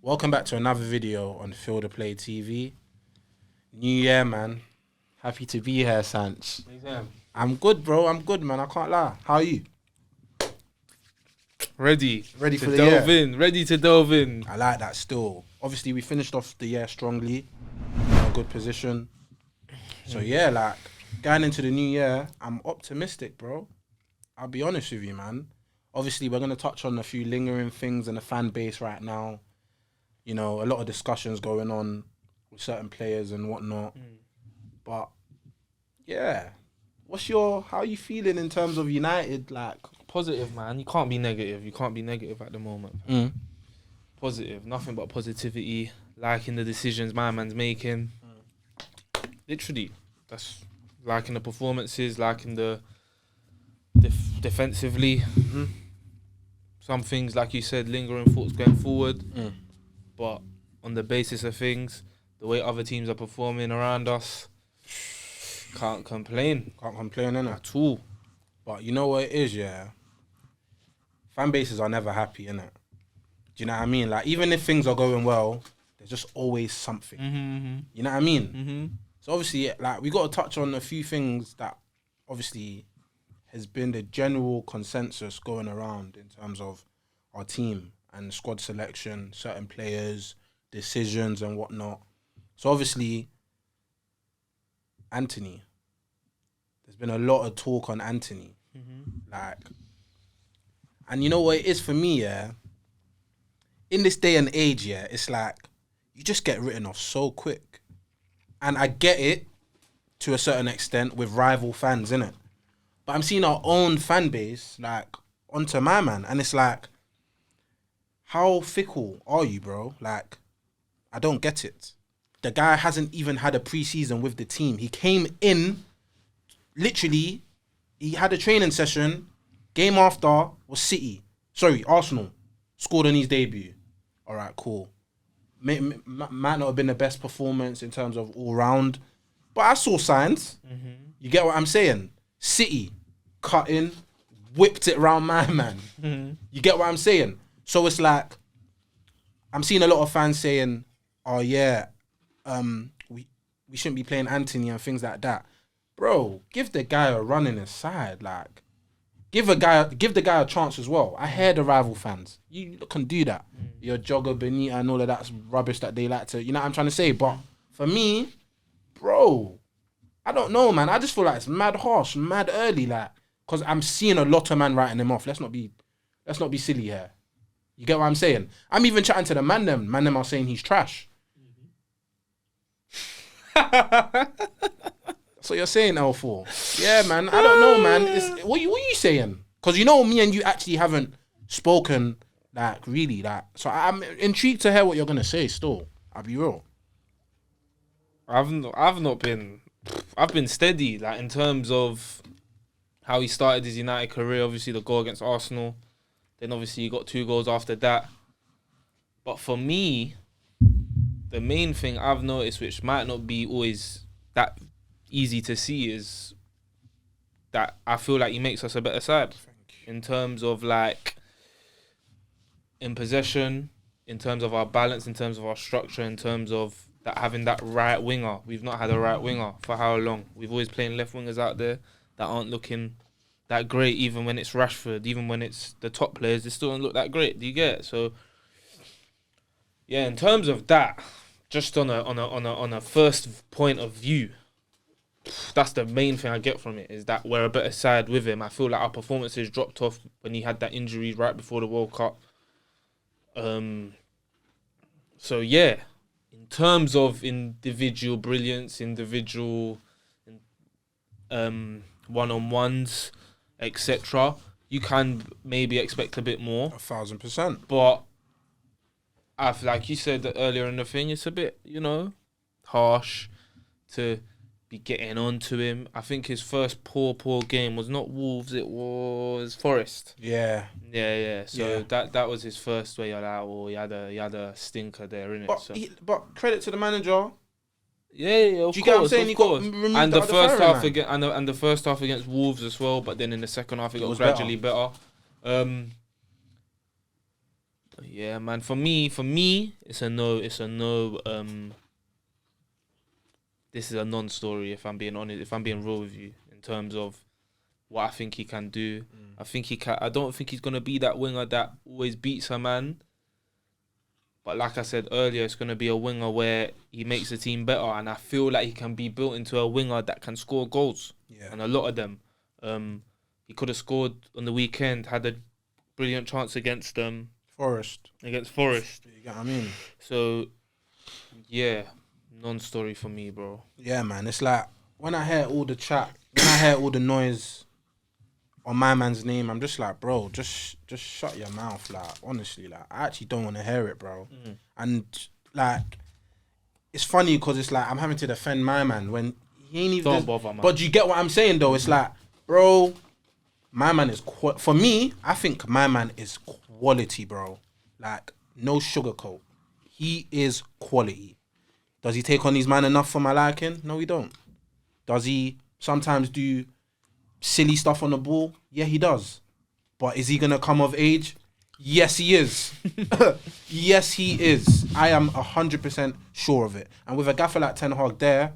Welcome back to another video on Field of Play TV. New year, man. Happy to be here, Sanch. I'm good, bro. I'm good, man. I can't lie. How are you? Ready Ready to for the delve year? in. Ready to delve in. I like that still. Obviously, we finished off the year strongly. In a good position. So, yeah, like, going into the new year, I'm optimistic, bro. I'll be honest with you, man. Obviously, we're going to touch on a few lingering things in the fan base right now. You know, a lot of discussions going on with certain players and whatnot. But, yeah. How are you feeling in terms of United? Like, Positive, man. You can't be negative. You can't be negative at the moment. Positive. Nothing but positivity. Liking the decisions my man's making. Literally. That's liking the performances, liking the defensively. Some things, like you said, lingering thoughts going forward. But on the basis of things, the way other teams are performing around us, can't complain can't complain, innit? at all. But you know what it is, yeah? Fan bases are never happy, innit? Do you know what I mean? Like, even if things are going well, there's just always something. You know what I mean? So obviously, like, we got to touch on a few things that obviously has been the general consensus going around in terms of our team and squad selection, certain players, decisions and whatnot. So obviously, Antony. There's been a lot of talk on Antony. Like, and you know what it is for me, yeah? In this day and age, yeah, it's like, you just get written off so quick. And I get it to a certain extent with rival fans, innit? But I'm seeing our own fan base, like, onto my man. And it's like, how fickle are you, bro? Like, I don't get it. The guy hasn't even had a pre-season with the team. He came in, literally, he had a training session. Game after was Arsenal. Scored on his debut. All right, cool. Might not have been the best performance in terms of all round, but I saw signs. You get what I'm saying? City, cut in, whipped it round my man. You get what I'm saying? So it's like, I'm seeing a lot of fans saying, oh yeah, we shouldn't be playing Antony and things like that. Bro, give the guy a run in his side. Like, give the guy a chance as well. I hear the rival fans. You can do that. Your Jogger, Benita and all of that's rubbish that they like to, you know what I'm trying to say? But for me, bro, I don't know, man. I just feel like it's mad harsh, mad early, like, because I'm seeing a lot of man writing him off. Let's not be silly here. You get what I'm saying? I'm even chatting to the man them. Man them are saying he's trash. That's what you're saying, L4. Yeah, man. I don't know, man. What are you saying? Because you know me and you actually haven't spoken, like, really, like. So I'm intrigued to hear what you're gonna say. Still, I'll be real. I've been steady, like, in terms of how he started his United career. Obviously, the goal against Arsenal. Then obviously he got 2 goals after that. But for me, the main thing I've noticed, which might not be always that easy to see, is that I feel like he makes us a better side in terms of, like, in possession, in terms of our balance, in terms of our structure, in terms of that having that right winger. We've not had a right winger for how long? We've always playing left wingers out there that aren't looking that great. Even when it's Rashford, even when it's the top players, they still don't look that great. Do you get it? So yeah, in terms of that, just on a first point of view, that's the main thing I get from it, is that we're a better side with him. I feel like our performances dropped off when he had that injury right before the World Cup. So yeah, in terms of individual brilliance, individual one-on-ones, etc., you can maybe expect a bit more. 1,000%. But like you said earlier in the thing, it's a bit, harsh to be getting on to him. I think his first poor game was not Wolves, it was Forest. Yeah. So that was his first where you're like, oh, he had a stinker there, innit? But credit to the manager. Yeah, of Do you course, get what I'm saying? He got course. removed And the out of the first firing half line. against and the first half against Wolves as well, but then in the second half it got was gradually better. Yeah, man. For me, it's a no. It's a no. This is a non-story. If I'm being honest, if I'm being real with you, in terms of what I think he can do, I think he can. I don't think he's gonna be that winger that always beats a man. But like I said earlier, it's gonna be a winger where he makes the team better, and I feel like he can be built into a winger that can score goals. Yeah. And a lot of them. He could have scored on the weekend. Had a brilliant chance against Forest. Against Forest. You get what I mean? So, yeah, non-story for me, bro. Yeah, man. It's like when I hear all the chat, when I hear all the noise on my man's name, I'm just like, bro, just shut your mouth. Like, honestly, like, I actually don't want to hear it, bro. And like, it's funny because it's like I'm having to defend my man when he ain't even. Don't bother, man. But you get what I'm saying, though. It's like, bro, my man is for me. I think my man is quality, bro. Like, no sugarcoat. He is quality. Does he take on these man enough for my liking? No, he don't. Does he sometimes do silly stuff on the ball? Yeah, he does. But is he gonna come of age? Yes, he is. Yes, he is. I am 100% sure of it. And with a gaffer like Ten Hag there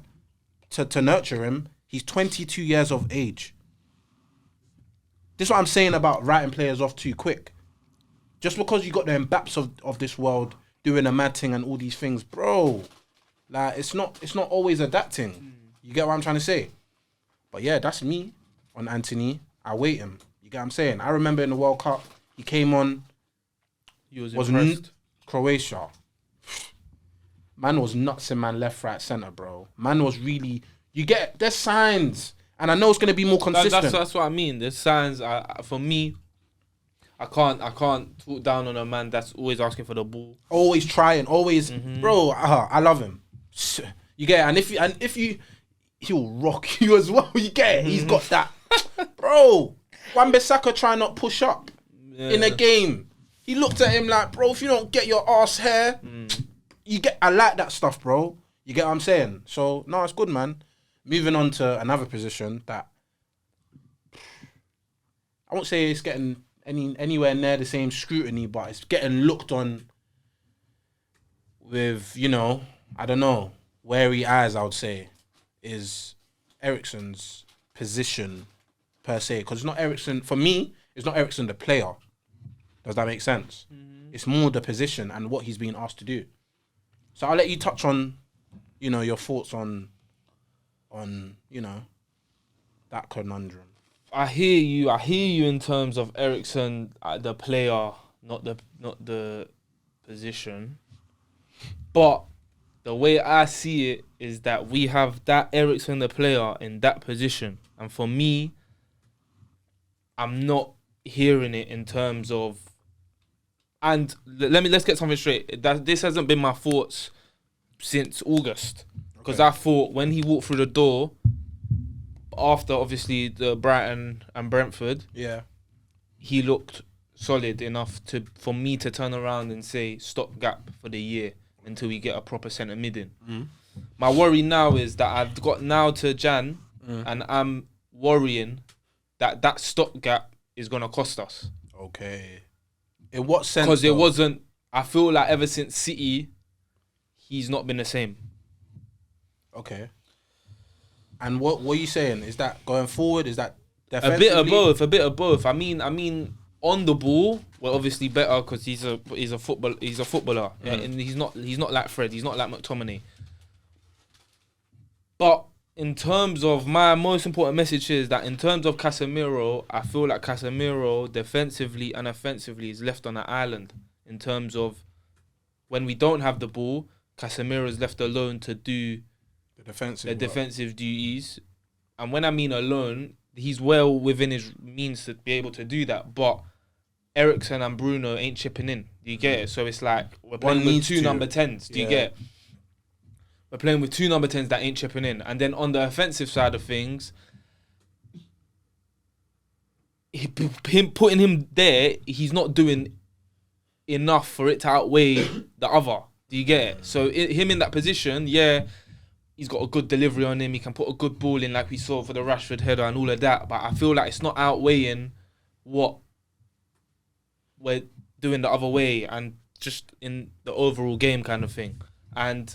to nurture him, he's 22 years of age. This is what I'm saying about writing players off too quick. Just because you got the Mbappes of this world doing a mad thing and all these things, bro. Like, it's not always adapting. You get what I'm trying to say? But yeah, that's me on Antony. I wait him. You get what I'm saying? I remember in the World Cup, he came on. You was impressed. Croatia. Man was nuts in man left, right, centre, bro. Man was really. There's signs, and I know it's gonna be more consistent. That's what I mean. There's signs. For me, I can't talk down on a man that's always asking for the ball. Always trying, always, bro. I love him. You get it? And if you, he'll rock you as well. You get it? He's got that, bro. Wan-Bissaka trying not push up in a game. He looked at him like, bro, if you don't get your ass here, I like that stuff, bro. You get what I'm saying? So no, it's good, man. Moving on to another position that I won't say it's getting anywhere near the same scrutiny, but it's getting looked on with, I don't know, wary eyes, I would say, is Eriksen's position per se. Because it's not Eriksen, for me, it's not Eriksen the player. Does that make sense? It's more the position and what he's being asked to do. So I'll let you touch on, your thoughts on that conundrum. I hear you in terms of Eriksen, the player, not the position. But the way I see it is that we have that Eriksen, the player, in that position, and for me, I'm not hearing it in terms of. And let's get something straight. This hasn't been my thoughts since August, because I thought when he walked through the door, after obviously the Brighton and Brentford, he looked solid enough for me to turn around and say stopgap for the year until we get a proper centre mid in. My worry now is that I've got now to Jan, and I'm worrying that stopgap is gonna cost us. Okay. In what sense? Because it wasn't. I feel like ever since City, he's not been the same. Okay. And what are you saying? Is that going forward? Is that defensively? A bit of both. I mean, on the ball, we're obviously better because he's a footballer. Yeah, and he's not like Fred. He's not like McTominay. But in terms of my most important message is that in terms of Casemiro, I feel like Casemiro defensively and offensively is left on an island. In terms of when we don't have the ball, Casemiro is left alone to do the defensive duties. And when I mean alone, he's well within his means to be able to do that. But Eriksen and Bruno ain't chipping in. Do you get it? So it's like we're playing with two number 10s. Do you get it? We're playing with two number 10s that ain't chipping in. And then on the offensive side of things, putting him there, he's not doing enough for it to outweigh the other. Do you get it? So him in that position, he's got a good delivery on him. He can put a good ball in like we saw for the Rashford header and all of that. But I feel like it's not outweighing what we're doing the other way and just in the overall game kind of thing. And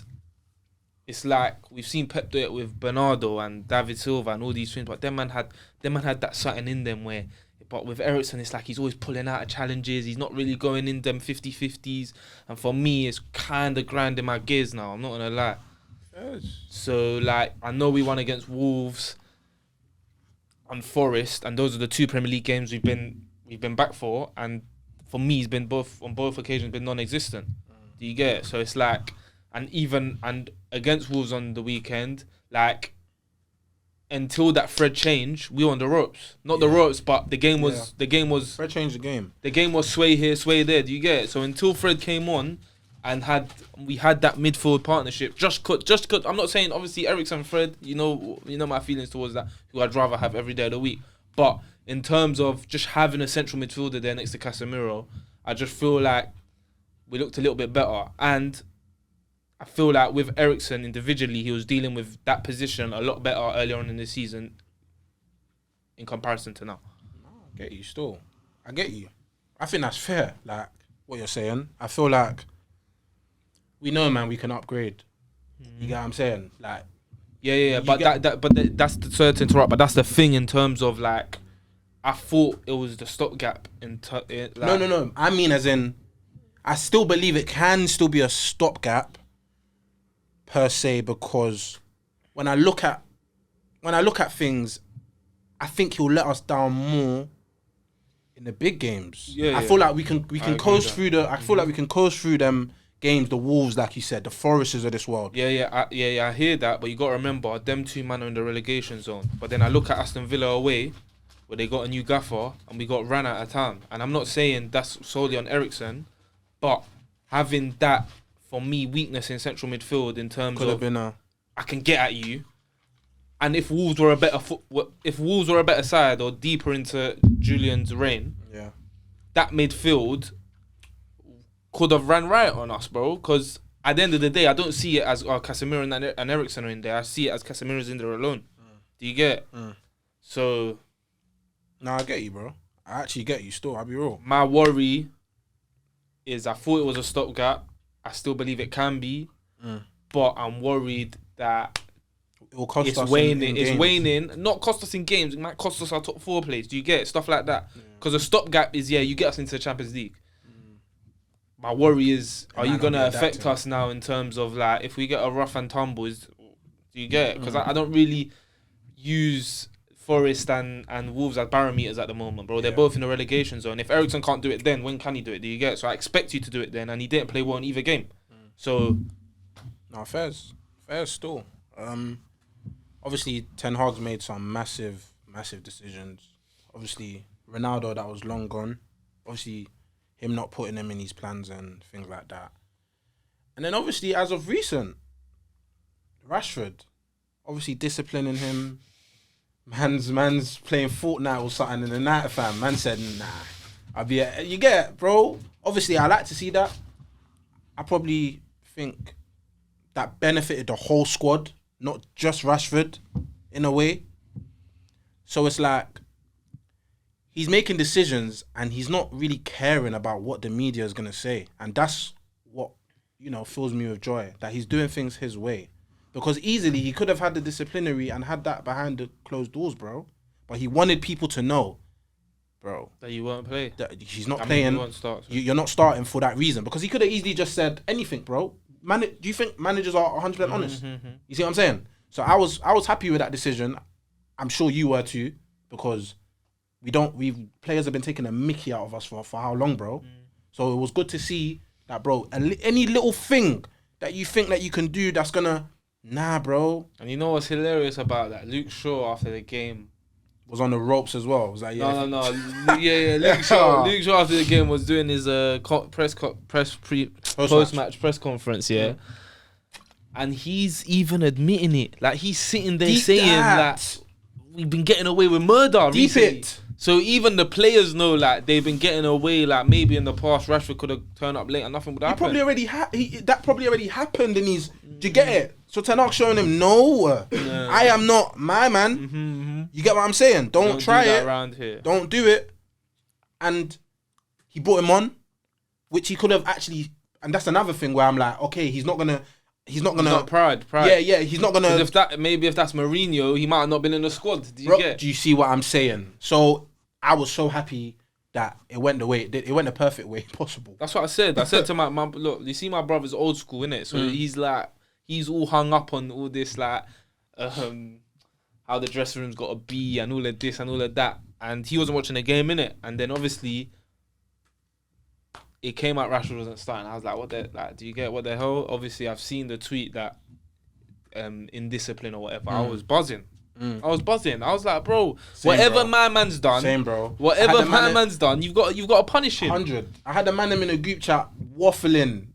it's like we've seen Pep do it with Bernardo and David Silva and all these things, but them man had that something in them where. But with Eriksen, it's like he's always pulling out of challenges. He's not really going in them 50-50s. And for me, it's kind of grinding my gears now. I'm not going to lie. Yes. So, like, I know we won against Wolves and Forest. And those are the 2 Premier League games we've been back for. And for me, he's been on both occasions been non-existent. Do you get it? So it's like, and against Wolves on the weekend, like, until that Fred change, we were on the ropes. Not the ropes, but the game was. Fred changed the game. The game was sway here, sway there. Do you get it? So until Fred came on, and we had that midfield partnership. Just cause, I'm not saying obviously Eriksen and Fred. You know my feelings towards that. Who I'd rather have every day of the week. But in terms of just having a central midfielder there next to Casemiro, I just feel like we looked a little bit better. And I feel like with Eriksen individually, he was dealing with that position a lot better earlier on in the season in comparison to now. I get you still. I get you. I think that's fair, like what you're saying. I feel like we know, man, we can upgrade. You get what I'm saying? Like, but that's the sorry to interrupt, but that's the thing in terms of like, I thought it was the stopgap like, No. I mean, as in, I still believe it can still be a stopgap per se, because when I look at things, I think he'll let us down more in the big games. I feel like we can coast through I feel like we can coast through them games, the Wolves, like you said, the Foresters of this world. I hear that, but you got to remember them 2 men are in the relegation zone. But then I look at Aston Villa away, where they got a new gaffer and we got ran out of time. And I'm not saying that's solely on Eriksen, but having that, for me, weakness in central midfield in terms of I can get at you, and if Wolves were a better side or deeper into Julian's reign, that midfield could have ran right on us, bro. Because at the end of the day, I don't see it as Casemiro and Eriksen are in there. I see it as Casemiro's in there alone. Do you get it? So, no, I get you, bro. I actually get you. Still, I'll be real. My worry is I thought it was a stopgap. I still believe it can be, but I'm worried that it will cost us waning. It's waning. Not cost us in games. It might cost us our top 4 place. Do you get it? Stuff like that? Because a stopgap is you get us into the Champions League. My worry is, are you gonna affect us now in terms of like if we get a rough and tumble? Do you get it? Because I don't really use Forest and Wolves as barometers at the moment, bro. They're both in the relegation zone. If Eriksen can't do it then, when can he do it? Do you get it? So I expect you to do it then, and he didn't play well in either game. So, no, fairs still. Obviously, Ten Hag's made some massive decisions. Obviously, Ronaldo, that was long gone. Obviously, him not putting him in his plans and things like that. And then obviously, as of recent, Rashford, obviously disciplining him. Man's playing Fortnite or something in the night, fam. Man said, nah. You get it, bro. Obviously, I like to see that. I probably think that benefited the whole squad, not just Rashford, in a way. So it's like, he's making decisions and he's not really caring about what the media is going to say. And that's what, fills me with joy, that he's doing things his way. Because easily he could have had the disciplinary and had that behind the closed doors, bro. But he wanted people to know, bro, that you won't play. That he's not playing. You won't start, so. You're not starting for that reason. Because he could have easily just said anything, bro. Do you think managers are 100% honest? You see what I'm saying? So I was happy with that decision. I'm sure you were too, because players have been taking a mickey out of us for how long, bro? So it was good to see that, bro. Any little thing that you think that you can do that's gonna. Nah, bro. And you know what's hilarious about that? Luke Shaw after the game was on the ropes as well. Was like, no. Luke Shaw after the game was doing his post-match press conference, and he's even admitting it. Like he's sitting there saying that we've been getting away with murder recently. So even the players know, like, they've been getting away, like, maybe in the past Rashford could have turned up late and nothing would happen. That probably already happened in his... Do you get it? So Ten Hag showing him, no, I am not my man. You get what I'm saying? Don't try it. Around here. Don't do it. And he brought him on. which he could have actually. And that's another thing where I'm like, okay, he's not gonna. He's Not pride. Yeah, he's not gonna. If that's Mourinho, he might have not been in the squad. Do you see what I'm saying? So I was so happy that it went the way it went the perfect way possible. That's what I said. I said to my mum, look, you see, my brother's old school, innit? So he's all hung up on all this, like, how the dressing room's got to be and all of this and all of that. And he wasn't watching the game, innit? And then obviously it came out Rashford wasn't starting. I was like, do you get what the hell? Obviously, I've seen the tweet that indiscipline or whatever. I was buzzing. I was like, bro, whatever my man's done. Same, bro. Whatever my man's done, you've got to punish him. 100. I had the man in a group chat waffling,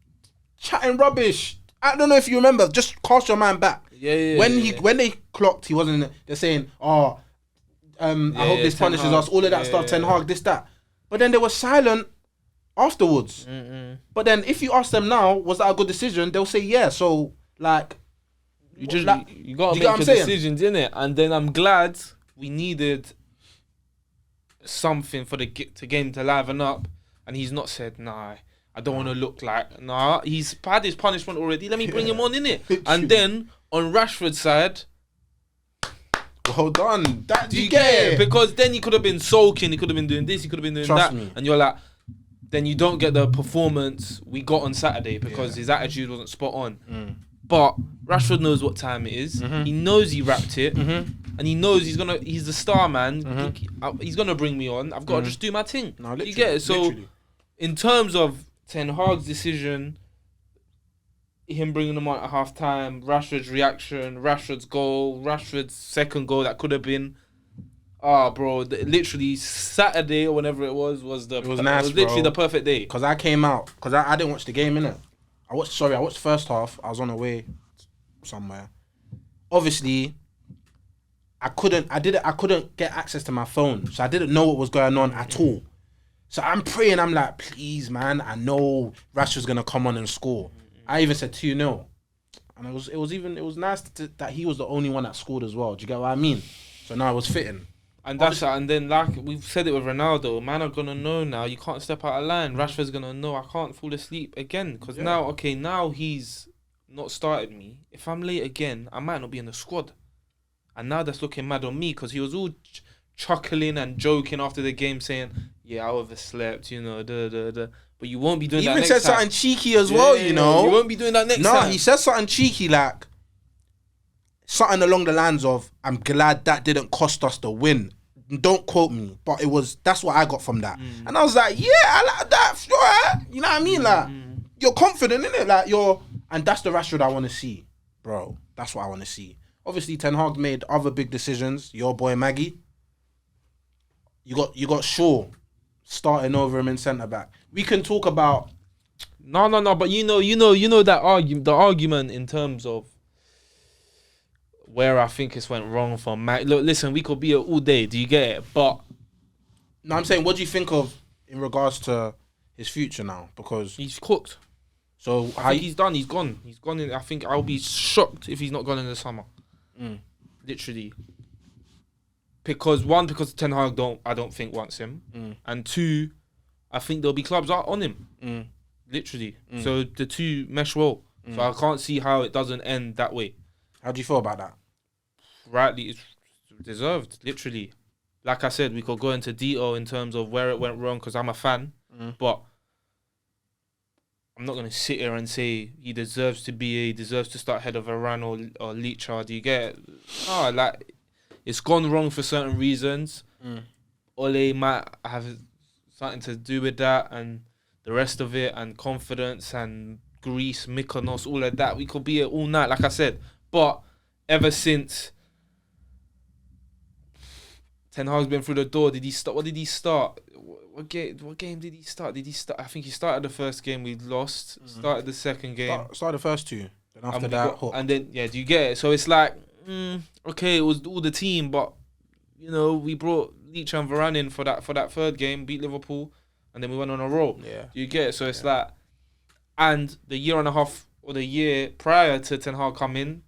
chatting rubbish. I don't know if you remember. Just cast your man back. When they clocked, he wasn't. They're saying, I hope this punishes us. All of that stuff. Ten Hag, this that. But then they were silent afterwards. But then if you ask them now, was that a good decision? They'll say yeah. So like. You gotta make your decisions, innit? And then I'm glad we needed something for the game to liven up, and he's not said, nah, I don't want to look like, nah. He's had his punishment already. Let me bring him on, innit? And then on Rashford's side, well done. Do you get it? Because then he could have been sulking, he could have been doing this, he could have been doing Trust that, me. and you're like, then you don't get the performance we got on Saturday because his attitude wasn't spot on. But Rashford knows what time it is. He knows he wrapped it, and he knows he's the star man. He's gonna bring me on. I've got to just do my thing. No, you get it? So, in terms of Ten Hag's decision, him bringing him on at half time, Rashford's reaction, Rashford's goal, Rashford's second goal that could have been. Bro, literally Saturday or whenever it was nice. It was literally the perfect day. Because I came out, because I didn't watch the game, innit? I watched the first half. I was on the way somewhere. Obviously, I couldn't get access to my phone. So I didn't know what was going on at all. So I'm praying, I'm like, please, man, I know Rashford's gonna come on and score. I even said 2-0. And it was nice that he was the only one that scored as well. Do you get what I mean? So now it was fitting. And and then like we've said it with Ronaldo, man are gonna know now. You can't step out of line. Rashford's gonna know I can't fall asleep again because now he's not started me. If I'm late again, I might not be in the squad. And now that's looking mad on me because he was all chuckling and joking after the game, saying, "Yeah, I overslept," But you won't be doing that next time. He even said something cheeky as well, you know. You won't be doing that next time. No, he said something cheeky like something along the lines of, "I'm glad that didn't cost us the win." Don't quote me, but that's what I got from that. And I was like, yeah, I like that. Sure. You know what I mean? Like, you're confident in it. Like, and that's the Rashford I want to see, bro. That's what I want to see. Obviously, Ten Hag made other big decisions. Your boy Maggie. You got Shaw starting over him in centre back. We can talk about. No. But you know that the argument in terms of where I think it's went wrong for Mac. Look, listen, we could be here all day. Do you get it? But no, I'm saying, what do you think of in regards to his future now? Because he's cooked. So I think he's done. He's gone. He's gone. I think I'll be shocked if he's not gone in the summer. Literally. Because Ten Hag I don't think wants him, and two, I think there'll be clubs out on him. Literally. So the two mesh well. So I can't see how it doesn't end that way. How do you feel about that? Rightly, it's deserved, literally. Like I said, we could go into detail in terms of where it went wrong because I'm a fan, but I'm not going to sit here and say he deserves to start ahead of Varane or Licha. Do you get it? No, like, it's gone wrong for certain reasons. Ole might have something to do with that and the rest of it, and confidence and Greece, Mykonos, all of that. We could be here all night, like I said. But ever since Ten Hag's been through the door, did he start? What did he start? What game did he start? I think he started the first game we lost. Started the second game. Started the first two. Then after that, and then do you get it? So it's like, okay, it was all the team, but we brought Leach and Varane in for that third game, beat Liverpool, and then we went on a roll. Yeah. Do you get it? So it's like, and the year and a half or the year prior to Ten Hag come in,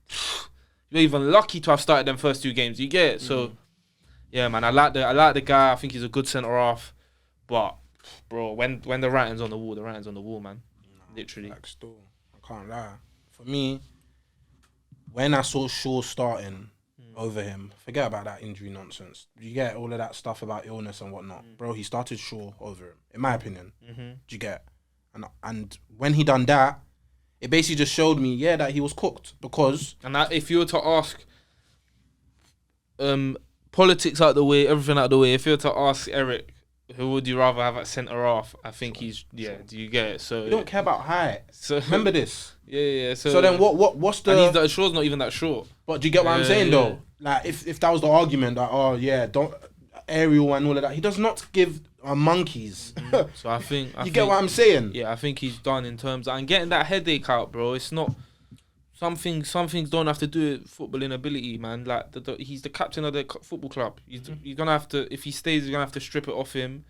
you're even lucky to have started them first two games. You get it? So, yeah, man, I like the guy. I think he's a good centre half, but bro, when the writing's on the wall, the writing's on the wall, man. Literally. Like, still, I can't lie. For me, when I saw Shaw starting over him, forget about that injury nonsense. You get all of that stuff about illness and whatnot, bro. He started Shaw over him, in my opinion. Do you get? And when he done that, it basically just showed me, that he was cooked because. And if you were to ask, politics out the way, everything out the way. If you were to ask Eric, who would you rather have at centre half? I think he's Do you get it? So you don't care about height. So remember this. Yeah. So then what's the? And Shaw's not even that short. But do you get what I'm saying though? Like if that was the argument, that don't aerial and all of that, he does not give monkeys. So I think you get what I'm saying? Yeah, I think he's done in terms of, and getting that headache out, bro. It's not some things don't have to do with footballing ability, man. Like he's the captain of the football club. He's gonna have to, if he stays, he's gonna have to strip it off him,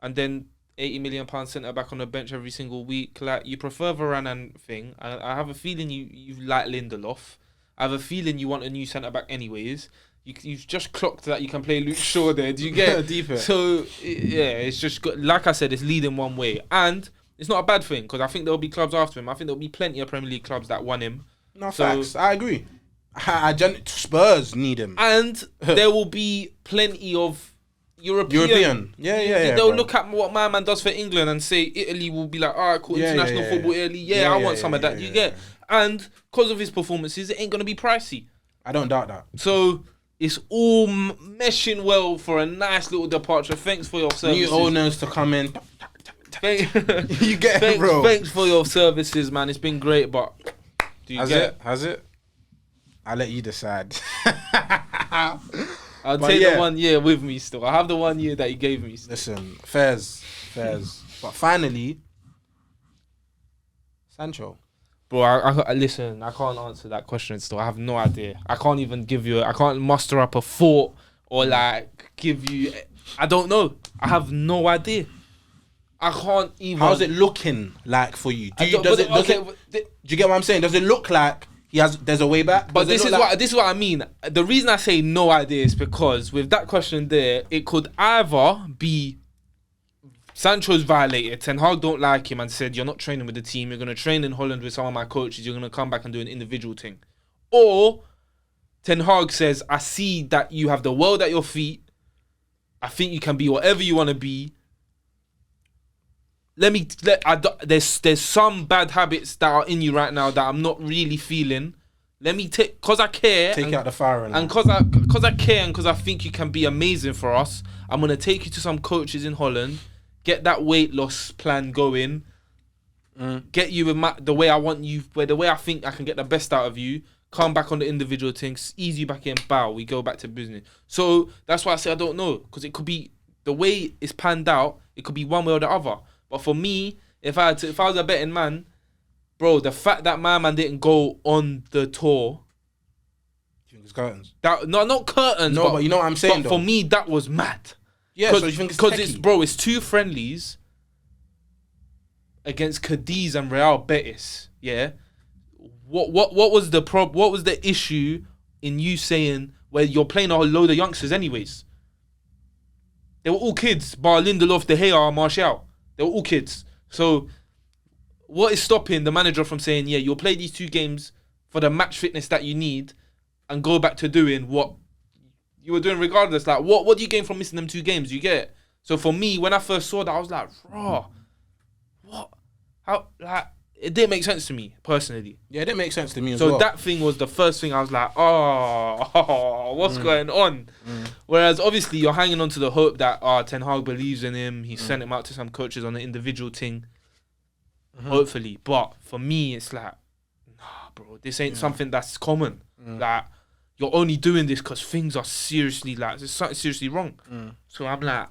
and then £80 million centre back on the bench every single week. Like, you prefer Varane and thing. I have a feeling you like Lindelof. I have a feeling you want a new centre back anyways. You've just clocked that you can play Luke Shaw there. Do you get deeper? So it's just good. Like I said, it's leading one way, and it's not a bad thing because I think there'll be clubs after him. I think there'll be plenty of Premier League clubs that want him. No, facts. I agree. Spurs need him, and there will be plenty of European. Yeah. They'll look at what my man does for England and say Italy will be like, all right, cool, international football, Italy. I want some of that. You get, and because of his performances, it ain't gonna be pricey. I don't doubt that. So it's all meshing well for a nice little departure. Thanks for your services. New owners to come in. You get it, it, bro. Thanks for your services, man. It's been great, but Has it? I'll let you decide. I'll take the 1 year with me still. I have the 1 year that he gave me still. Listen, fairs. But finally, Sancho. Bro, I listen, I can't answer that question still. I have no idea. I can't even give you, I can't muster up a thought or like give you, I don't know. I have no idea. I can't even. How's it looking like for you? Do you get what I'm saying? Does it look like there's a way back? But this is what I mean. The reason I say no idea is because with that question there, it could either be Sancho's violated, Ten Hag don't like him and said, you're not training with the team, you're going to train in Holland with some of my coaches, you're going to come back and do an individual thing. Or Ten Hag says, I see that you have the world at your feet, I think you can be whatever you want to be. There's some bad habits that are in you right now that I'm not really feeling. Let me take, cause I care. Take out the fire and cause I care and cause I think you can be amazing for us. I'm gonna take you to some coaches in Holland, get that weight loss plan going, get you with the way I want you, the way I think I can get the best out of you. Come back on the individual things, ease you back in, bow. We go back to business. So that's why I say I don't know, because it could be the way it's panned out. It could be one way or the other. But for me, if I was a betting man, bro, the fact that my man didn't go on the tour. You think it's curtains? Not curtains. No, but you know what I'm saying. But for me, that was mad. Yeah, so you think it's techie? It's two friendlies against Cadiz and Real Betis. Yeah. What was the What was the issue in you saying where you're playing a load of youngsters anyways? They were all kids, bar Lindelof, De Gea, Martial. They were all kids. So what is stopping the manager from saying, yeah, you'll play these 2 games for the match fitness that you need and go back to doing what you were doing regardless? Like, what do you gain from missing them 2 games? You get it? So for me, when I first saw that, I was like, raw. What? How? Like, it didn't make sense to me, personally. Yeah, it didn't make sense to me as well. So that thing was the first thing I was like, what's going on? Whereas obviously you're hanging on to the hope that Ten Hag believes in him. He sent him out to some coaches on an individual thing. Hopefully. But for me, it's like, nah, bro, this ain't something that's common. Like, you're only doing this because things are seriously, like, there's something seriously wrong. So I'm like,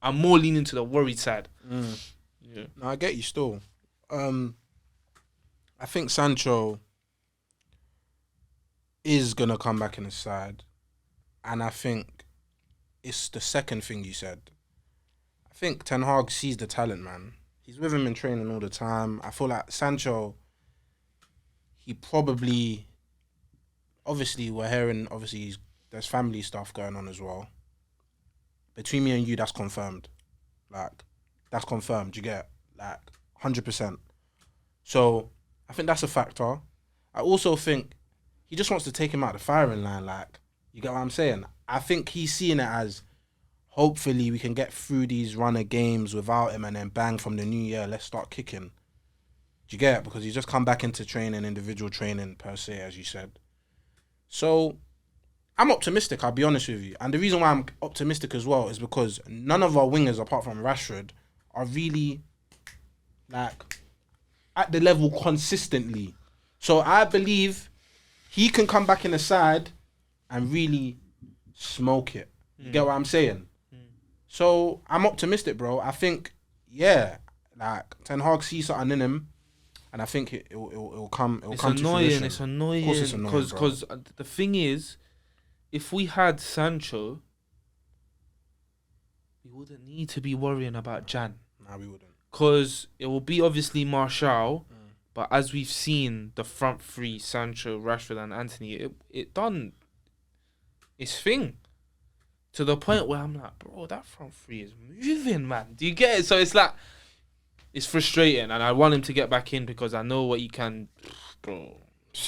I'm more leaning to the worried side. Yeah. No, I get you still. I think Sancho is going to come back in his side. And I think it's the second thing you said. I think Ten Hag sees the talent, man. He's with him in training all the time. I feel like Sancho, he probably... Obviously, we're hearing... Obviously, there's family stuff going on as well. Between me and you, that's confirmed. Like, That's confirmed. You get like 100%. So I think that's a factor. I also think he just wants to take him out the firing line. Like, you get what I'm saying? I think he's seeing it as hopefully we can get through these run of games without him, and then bang, from the new year, let's start kicking. Do you get it? Because he's just come back into training, individual training per se, as you said. So I'm optimistic, I'll be honest with you. And the reason why I'm optimistic as well is because none of our wingers, apart from Rashford, are really like at the level consistently. So I believe he can come back in the side and really smoke it. You get what I'm saying? So I'm optimistic, bro. I think, like Ten Hag sees something in him, and I think it'll come. It'll come to fruition. It's annoying. Of course it's annoying, because the thing is, if we had Sancho, we wouldn't need to be worrying about Jan. Nah, we wouldn't. Because it will be obviously Martial, but as we've seen, the front three, Sancho, Rashford and Antony, it done its thing. To the point where I'm like, bro, that front three is moving, man. Do you get it? So it's like, it's frustrating. And I want him to get back in because I know what he can. Bro,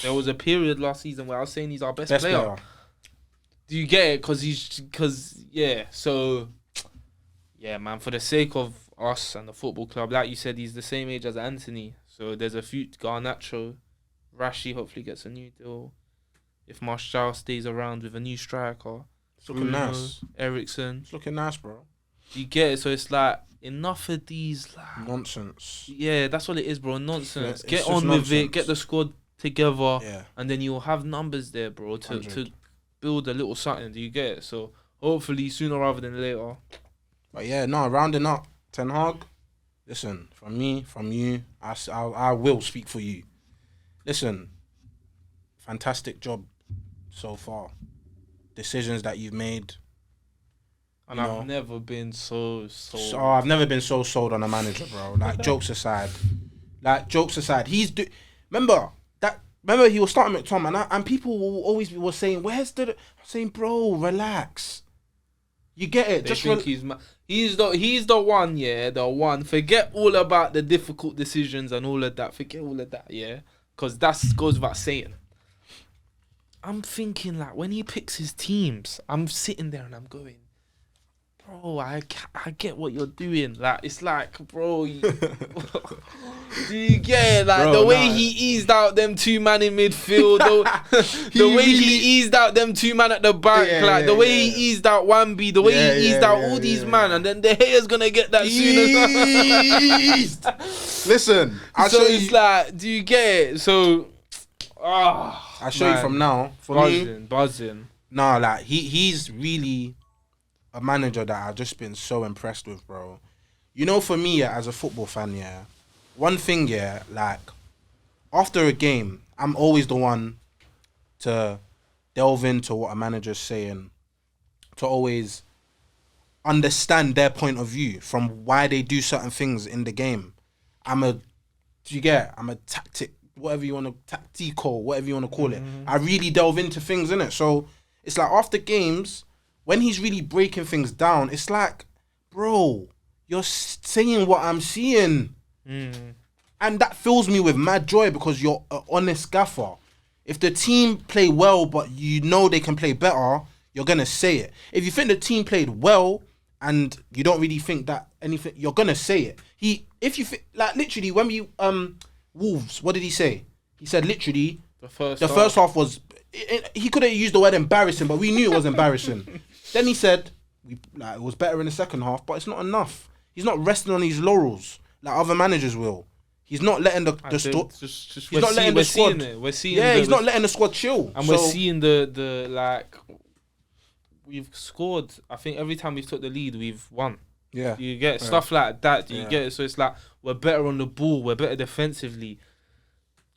there was a period last season where I was saying he's our best player. Do you get it? So, yeah, man, for the sake of us and the football club, like you said, he's the same age as Antony. So there's a few, Garnacho, Rashi hopefully gets a new deal. If Martial stays around with a new striker. It's looking nice. Eriksen. It's looking nice, bro. You get it? So it's like, enough of these like nonsense. Yeah, that's what it is, bro. Nonsense. It's get on nonsense. with it. Get the squad together. Yeah. And then you'll have numbers there, bro, to build a little something. Do you get it? So hopefully sooner rather than later. But yeah, no, rounding up, Ten Hag, listen, from me, from you, I will speak for you. Listen, fantastic job so far. Decisions that you've made. And I've never been so sold. I've never been so sold on a manager, bro. Like, jokes aside. Remember he was starting McTominay, and people will always be saying, I'm saying, bro, relax. You get it? They think he's the one, yeah, the one. Forget all about the difficult decisions and all of that. Forget all of that, yeah, because that goes without saying. I'm thinking, like, when he picks his teams, I'm sitting there and I'm going, bro, I get what you're doing. Like, it's like, bro, do you get it? Like, bro, the way he eased out them two man in midfield, the way he eased out them two man at the back, the way he eased out Wambi, the way he eased out all these man, and then the haters gonna get that soon. Listen, it's like, do you get it? So, I'll show you from now. Buzzing. Nah, like, he's really a manager that I've just been so impressed with, bro. You know, for me, as a football fan, one thing, like, after a game, I'm always the one to delve into what a manager's saying, to always understand their point of view from why they do certain things in the game. I'm a tactic, whatever you want to, tactical, whatever you want to call it. I really delve into things, innit? So it's like, after games, when he's really breaking things down, it's like, bro, you're saying what I'm seeing. And that fills me with mad joy because you're an honest gaffer. If the team play well, but you know they can play better, you're going to say it. If you think the team played well and you don't really think that anything, you're going to say it. Literally, when we, Wolves, what did he say? He said, literally, the first half was, he could have used the word embarrassing, but we knew it was embarrassing. Then he said, it was better in the second half, but it's not enough. He's not resting on his laurels like other managers will. He's not letting the squad. He's not letting the squad. He's not letting the squad chill. And we're seeing the like. We've scored. I think every time we've took the lead, we've won. Yeah. You get stuff like that. You get it. So it's like, we're better on the ball. We're better defensively.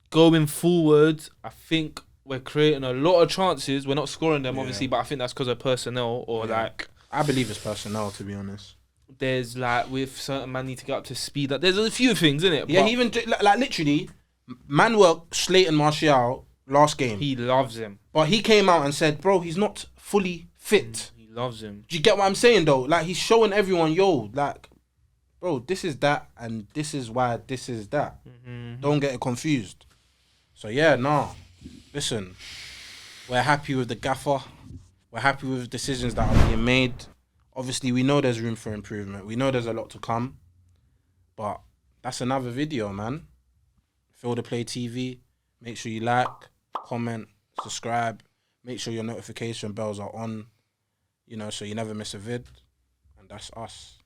Going forward, I think we're creating a lot of chances. We're not scoring them, obviously, but I think that's because of personnel or like. I believe it's personnel, to be honest. There's like, with certain man need to get up to speed. Like, there's a few things in it. Yeah, he even like literally, man were slating Martial last game. He loves him, but he came out and said, "Bro, he's not fully fit." He loves him. Do you get what I'm saying though? Like, he's showing everyone, yo, like, bro, this is that, and this is why this is that. Don't get it confused. So yeah, nah. Listen, we're happy with the gaffer. We're happy with decisions that are being made. Obviously, we know there's room for improvement. We know there's a lot to come. But that's another video, man. Feel the Play TV. Make sure you like, comment, subscribe. Make sure your notification bells are on, you know, so you never miss a vid. And that's us.